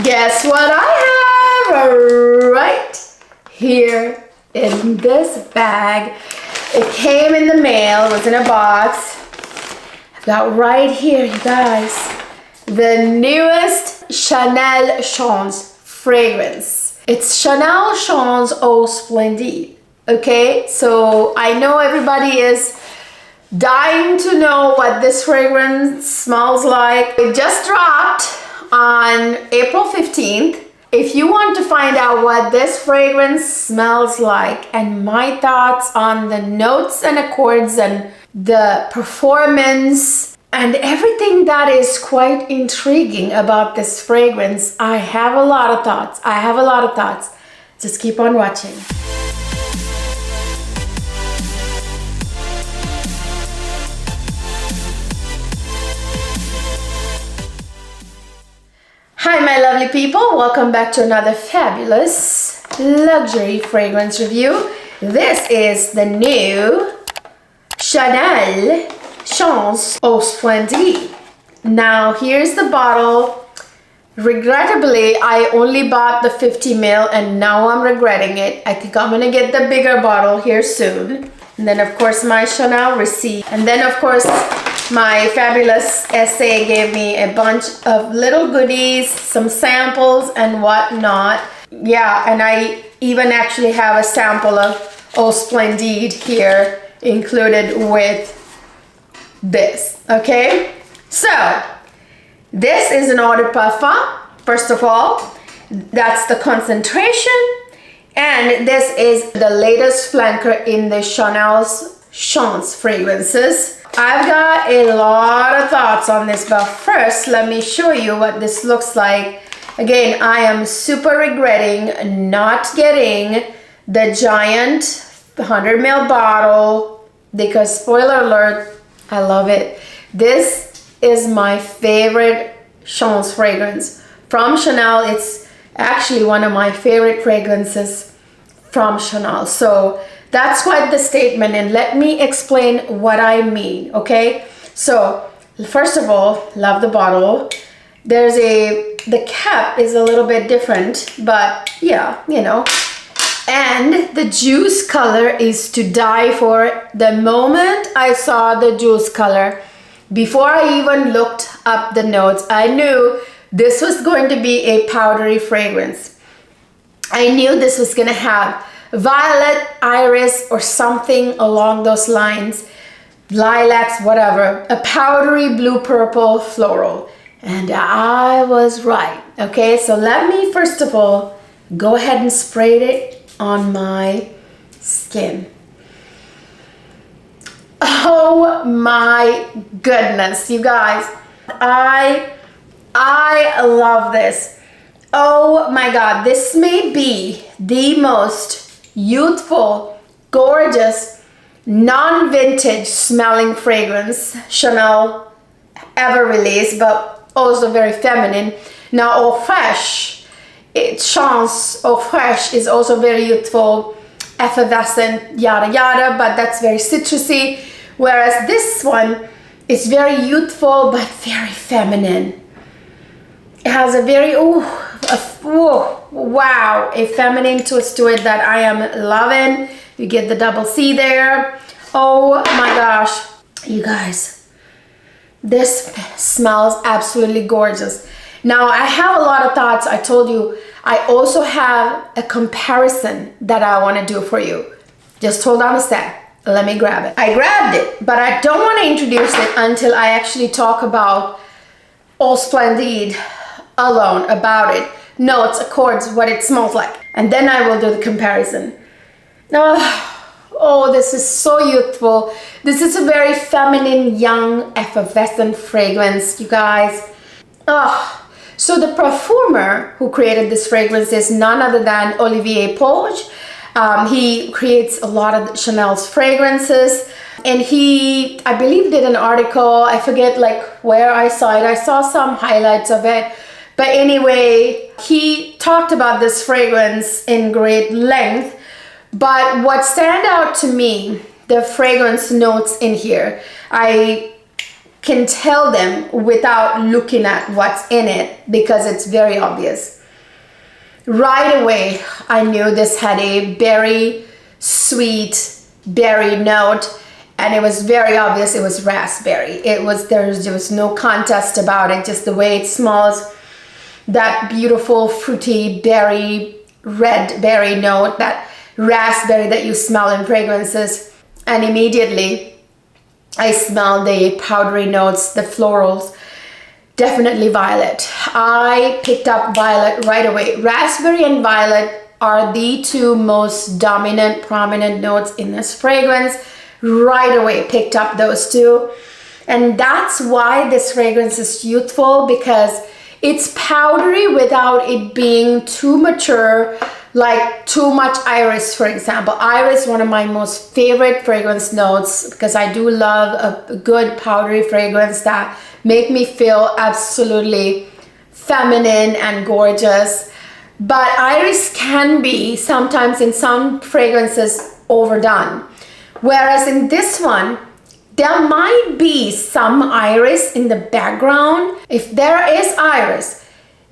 Guess what I have right here in this bag. It came in the mail, it was in a box. I've got right here, you guys, the newest Chanel Chance fragrance. It's Chanel Chance Eau Splendid. Okay, so I know everybody is dying to know what this fragrance smells like. It just dropped on April 15th. If you want to find out what this fragrance smells like and my thoughts on the notes and accords and the performance and everything that is quite intriguing about this fragrance, I have a lot of thoughts. Just keep on watching. Hi my lovely people, welcome back to another fabulous luxury fragrance review. This is the new Chanel Chance Eau Splendid. Now here's the bottle. Regrettably, I only bought the 50 ml and now I'm regretting it. I think I'm gonna get the bigger bottle here soon. And then of course my Chanel receipt. And then of course my fabulous SA gave me a bunch of little goodies, some samples and whatnot. Yeah, and I even actually have a sample of Eau Splendid here included with this, okay? So, this is an eau de parfum, first of all. That's the concentration. And this is the latest flanker in the Chanel's Chance fragrances. I've got a lot of thoughts on this, but first let me show you what this looks like. Again, I am super regretting not getting the giant 100 ml bottle because, spoiler alert, I love it. This is my favorite Chance fragrance from Chanel. It's actually one of my favorite fragrances from Chanel. So that's quite the statement, and let me explain what I mean, okay? So, first of all, love the bottle. The cap is a little bit different, but yeah, you know. And the juice color is to die for. The moment I saw the juice color, before I even looked up the notes, I knew this was going to be a powdery fragrance. I knew this was gonna have violet, iris, or something along those lines, lilacs, whatever, a powdery blue purple floral, and I was right. Okay, so let me first of all go ahead and spray it on my skin. Oh my goodness, you guys, I love this. Oh my god, this may be the most youthful, gorgeous, non-vintage smelling fragrance Chanel ever released, but also very feminine. Now Eau Fraiche, Chance Eau Fraiche is also very youthful, effervescent, yada yada, but that's very citrusy, whereas this one is very youthful but very feminine. It has a very wow, a feminine twist to it that I am loving. You get the double C there. Oh my gosh, you guys, this smells absolutely gorgeous. Now I have a lot of thoughts. I told you I also have a comparison that I want to do for you. Just hold on a sec. Let me grab it. I grabbed it, but I don't want to introduce it until I actually talk about Eau Splendid alone, about it. Notes, accords, what it smells like. And then I will do the comparison. Oh, this is so youthful. This is a very feminine, young, effervescent fragrance, you guys. Oh, so the perfumer who created this fragrance is none other than Olivier Poge. He creates a lot of Chanel's fragrances. And he, I believe, did an article. I forget like where I saw it. I saw some highlights of it. But anyway, he talked about this fragrance in great length. But what stand out to me, the fragrance notes in here, I can tell them without looking at what's in it because it's very obvious. Right away, I knew this had a very sweet berry note, and it was very obvious it was raspberry. There was no contest about it, just the way it smells, that beautiful fruity berry, red berry note, that raspberry that you smell in fragrances. And immediately I smell the powdery notes, the florals. Definitely violet. I picked up violet right away. Raspberry and violet are the two most dominant, prominent notes in this fragrance. Right away picked up those two. And that's why this fragrance is youthful, because it's powdery without it being too mature, like too much iris, for example. Iris, one of my most favorite fragrance notes, because I do love a good powdery fragrance that make me feel absolutely feminine and gorgeous. But iris can be sometimes in some fragrances overdone. Whereas in this one, there might be some iris in the background. If there is iris,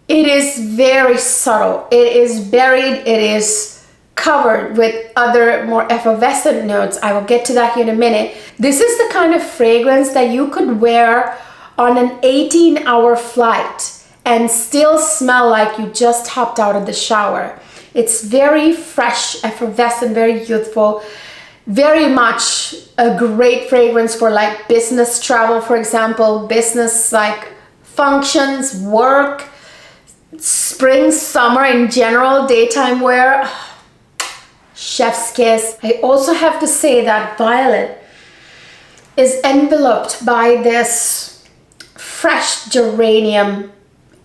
it is very subtle. It is buried, it is covered with other more effervescent notes. I will get to that here in a minute. This is the kind of fragrance that you could wear on an 18-hour flight and still smell like you just hopped out of the shower. It's very fresh, effervescent, very youthful, very much a great fragrance for like business travel, for example, business like functions, work, spring, summer in general, daytime wear. Chef's kiss. I also have to say that violet is enveloped by this fresh geranium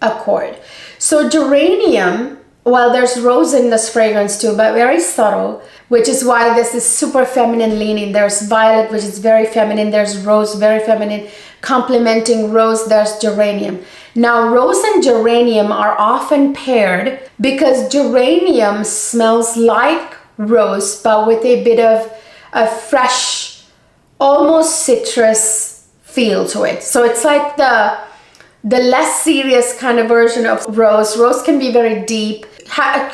accord. So geranium, well, there's rose in this fragrance too, but very subtle, which is why this is super feminine leaning. There's violet, which is very feminine. There's rose, very feminine. Complementing rose, there's geranium. Now, rose and geranium are often paired because geranium smells like rose, but with a bit of a fresh, almost citrus feel to it. So it's like the less serious kind of version of rose. Rose can be very deep,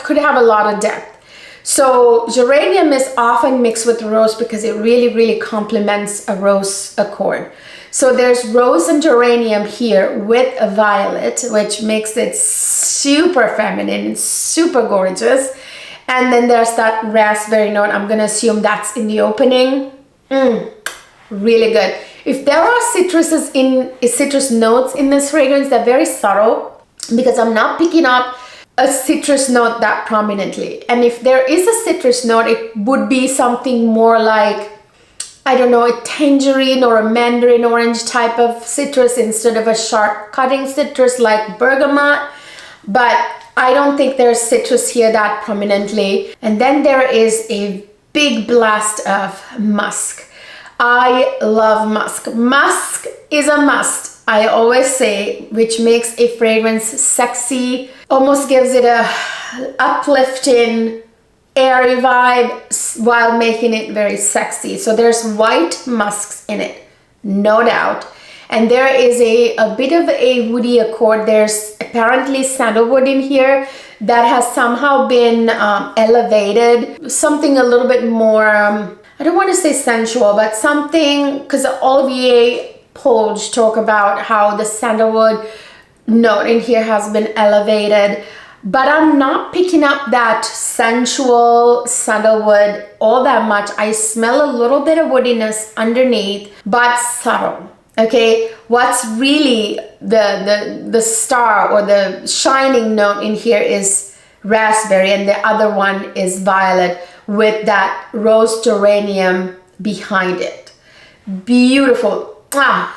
could have a lot of depth. So geranium is often mixed with rose because it really, really complements a rose accord. So there's rose and geranium here with a violet, which makes it super feminine and super gorgeous. And then there's that raspberry note. I'm gonna assume that's in the opening. Really good. If there are citrus notes in this fragrance, they're very subtle because I'm not picking up a citrus note that prominently. And if there is a citrus note, it would be something more like, I don't know, a tangerine or a mandarin orange type of citrus instead of a sharp cutting citrus like bergamot. But I don't think there's citrus here that prominently. And then there is a big blast of musk. I love musk. Musk is a must, I always say, which makes a fragrance sexy, almost gives it a uplifting, airy vibe while making it very sexy. So there's white musks in it, no doubt. And there is a bit of a woody accord. There's apparently sandalwood in here that has somehow been elevated. Something a little bit more, I don't want to say sensual, but something, because Olivier Polge talk about how the sandalwood note in here has been elevated. But I'm not picking up that sensual sandalwood all that much. I smell a little bit of woodiness underneath, but subtle. Okay, what's really the star or the shining note in here is raspberry, and the other one is violet with that rose geranium behind it. Beautiful.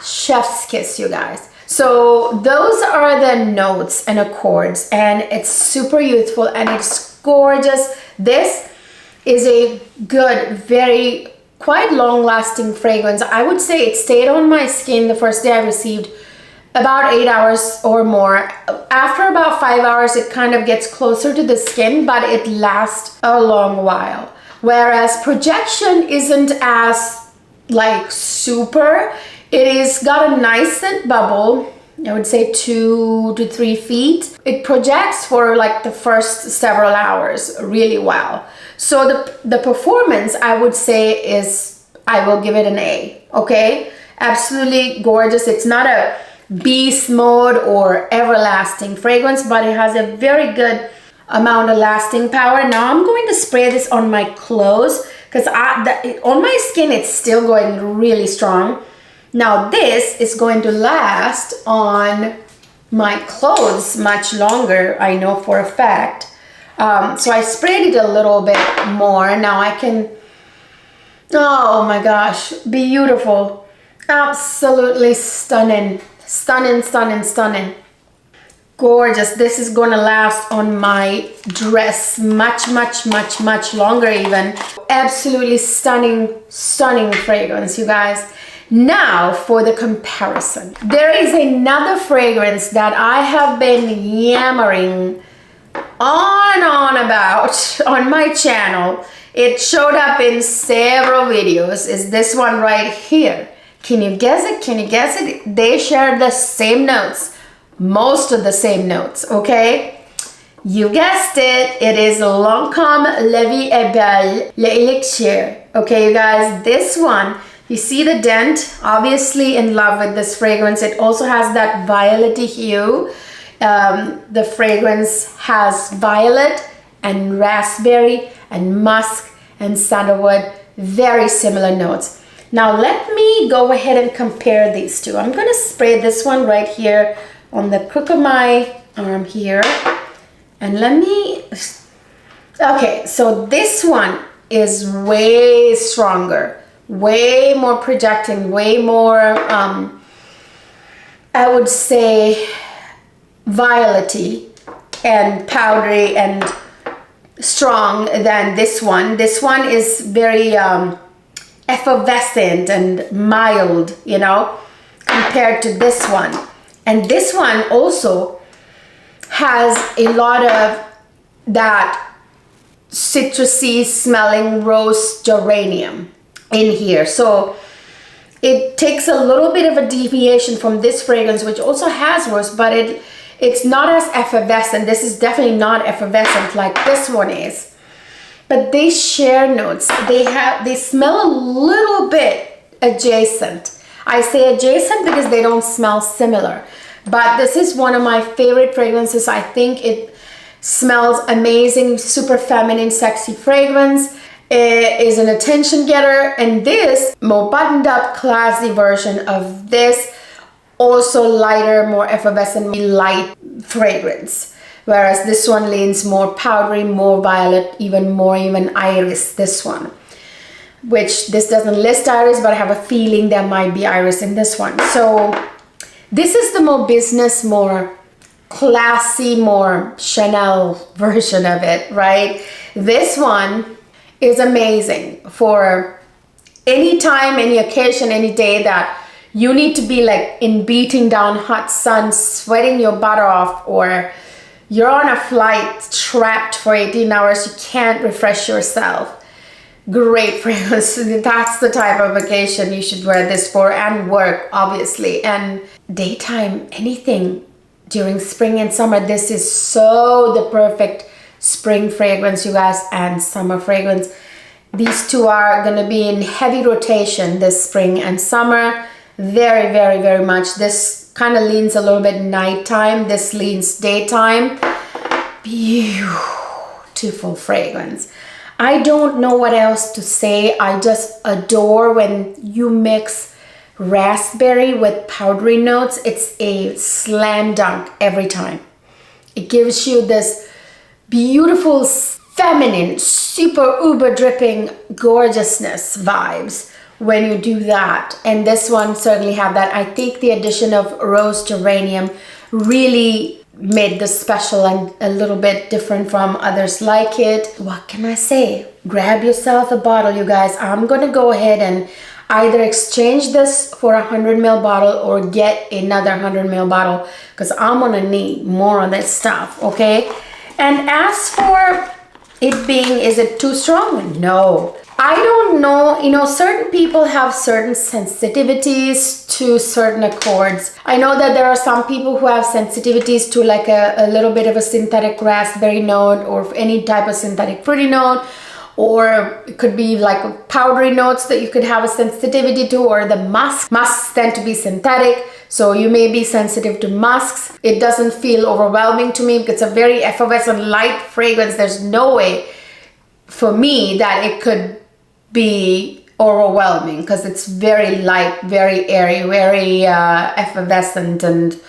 Chef's kiss, you guys. So those are the notes and accords, and it's super youthful and it's gorgeous. This is a good, very quite long-lasting fragrance. I would say it stayed on my skin the first day I received about 8 hours or more. After about 5 hours, it kind of gets closer to the skin, but it lasts a long while. Whereas projection isn't as like super. It is got a nice scent bubble. I would say 2 to 3 feet. It projects for like the first several hours really well. So the performance, I would say, is, I will give it an A, okay? Absolutely gorgeous. It's not a beast mode or everlasting fragrance, but it has a very good amount of lasting power. Now I'm going to spray this on my clothes because on my skin it's still going really strong. Now this is going to last on my clothes much longer, I know for a fact. So I sprayed it a little bit more. Now I can, oh my gosh, beautiful. Absolutely stunning. Stunning, stunning, stunning. Gorgeous. This is going to last on my dress much, much, much, much longer even. Absolutely stunning, stunning fragrance, you guys. Now for the comparison. There is another fragrance that I have been yammering on and on about on my channel. It showed up in several videos. Is this one right here. Can you guess it? Can you guess it? They share the same notes. Most of the same notes, okay? You guessed it. It is Lancôme La Vie est Belle, L'Elixir. Okay, you guys, this one, you see the dent, obviously in love with this fragrance. It also has that violet hue. The fragrance has violet and raspberry and musk and sandalwood, very similar notes. Now let me go ahead and compare these two. I'm gonna spray this one right here on the crook of my arm here. And let me, okay, so this one is way stronger. Way more projecting, way more, I would say, violety and powdery and strong than this one. This one is very effervescent and mild, you know, compared to this one. And this one also has a lot of that citrusy smelling rose geranium in here. So it takes a little bit of a deviation from this fragrance, which also has rose, but it's not as effervescent. This is definitely not effervescent like this one is. But they share notes. They smell a little bit adjacent. I say adjacent because they don't smell similar. But this is one of my favorite fragrances. I think it smells amazing, super feminine, sexy fragrance. It is an attention getter, and this more buttoned up, classy version of this, also lighter, more effervescent, light fragrance. Whereas this one leans more powdery, more violet, even iris, this one. Which this doesn't list iris, but I have a feeling there might be iris in this one. So this is the more business, more classy, more Chanel version of it, right? This one is amazing for any time, any occasion, any day that you need to be like in beating down hot sun, sweating your butt off, or you're on a flight trapped for 18 hours, you can't refresh yourself. Great fragrance. That's the type of occasion you should wear this for, and work, obviously. And daytime, anything during spring and summer. This is so the perfect spring fragrance, you guys, and summer fragrance. These two are going to be in heavy rotation this spring and summer. Very, very, very much. This kind of leans a little bit nighttime. This leans daytime. Beautiful fragrance. I don't know what else to say. I just adore when you mix raspberry with powdery notes. It's a slam dunk every time. It gives you this beautiful, feminine, super uber dripping gorgeousness vibes when you do that. And this one certainly had that. I think the addition of rose geranium really made this special and a little bit different from others like it. What can I say? Grab yourself a bottle, you guys. I'm gonna go ahead and either exchange this for a 100ml bottle or get another 100ml bottle, because I'm gonna need more of this stuff, okay? And as for Is it too strong? No. I don't know, you know, certain people have certain sensitivities to certain accords. I know that there are some people who have sensitivities to like a little bit of a synthetic raspberry note or any type of synthetic fruity note, or it could be like powdery notes that you could have a sensitivity to, or the musk. Musks tend to be synthetic, so you may be sensitive to musks. It doesn't feel overwhelming to me because it's a very effervescent light fragrance. There's no way for me that it could be overwhelming because it's very light, very airy, very effervescent and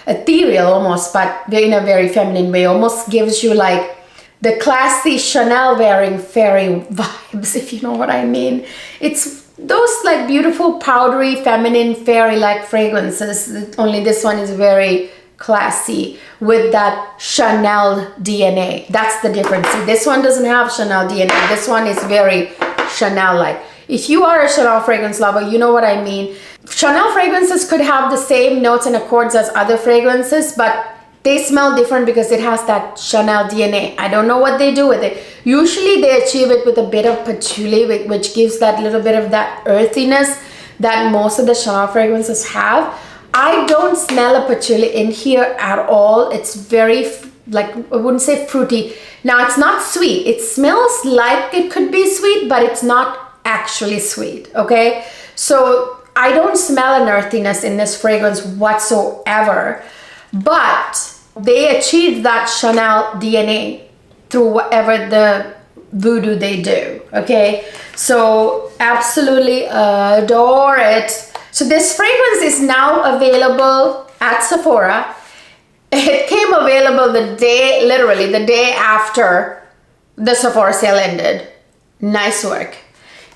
ethereal almost, but in a very feminine way. Almost gives you like the classy Chanel wearing fairy vibes, if you know what I mean. It's those like beautiful powdery feminine fairy like fragrances, only this one is very classy with that Chanel DNA. That's the difference. See, this one doesn't have Chanel DNA. This one is very Chanel-like. If you are a Chanel fragrance lover, you know what I mean. Chanel fragrances could have the same notes and accords as other fragrances, but they smell different because it has that Chanel DNA. I don't know what they do with it. Usually they achieve it with a bit of patchouli, which gives that little bit of that earthiness that most of the Chanel fragrances have. I don't smell a patchouli in here at all. It's very, like, I wouldn't say fruity. Now, it's not sweet. It smells like it could be sweet, but it's not actually sweet, okay? So I don't smell an earthiness in this fragrance whatsoever, but they achieve that Chanel DNA through whatever the voodoo they do, okay? So absolutely adore it. So this fragrance is now available at Sephora. It came available the day, literally the day after the Sephora sale ended. Nice work.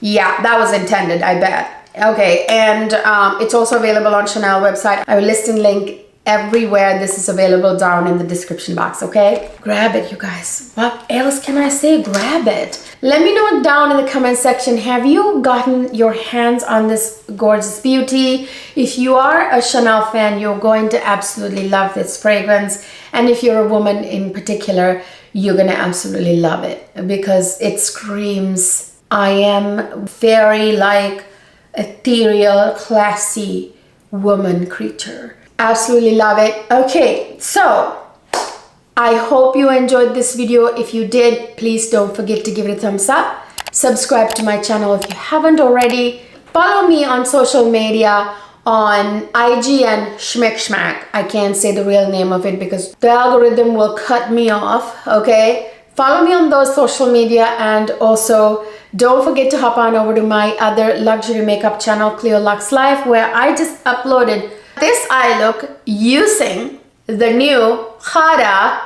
Yeah, that was intended, I bet. Okay, and it's also available on Chanel website. I will list and link everywhere this is available down in the description box, okay? Grab it, you guys. What else can I say? Grab it. Let me know down in the comment section, have you gotten your hands on this gorgeous beauty? If you are a Chanel fan, you're going to absolutely love this fragrance. And if you're a woman in particular, you're gonna absolutely love it because it screams, I am very like ethereal, classy woman creature. Absolutely love it. Okay, so I hope you enjoyed this video. If you did, please don't forget to give it a thumbs up. Subscribe to my channel if you haven't already. Follow me on social media on IG and Schmick. I can't say the real name of it because the algorithm will cut me off, okay? Follow me on those social media, and also don't forget to hop on over to my other luxury makeup channel, Cleo Luxe Life, where I just uploaded this eye look using the new Prada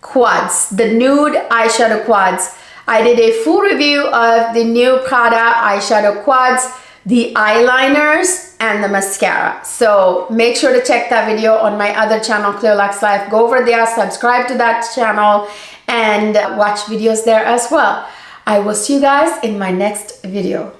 quads, the nude eyeshadow quads. I did a full review of the new Prada eyeshadow quads, the eyeliners, and the mascara. So make sure to check that video on my other channel, Cleo Luxe Life. Go over there, subscribe to that channel, and watch videos there as well. I will see you guys in my next video.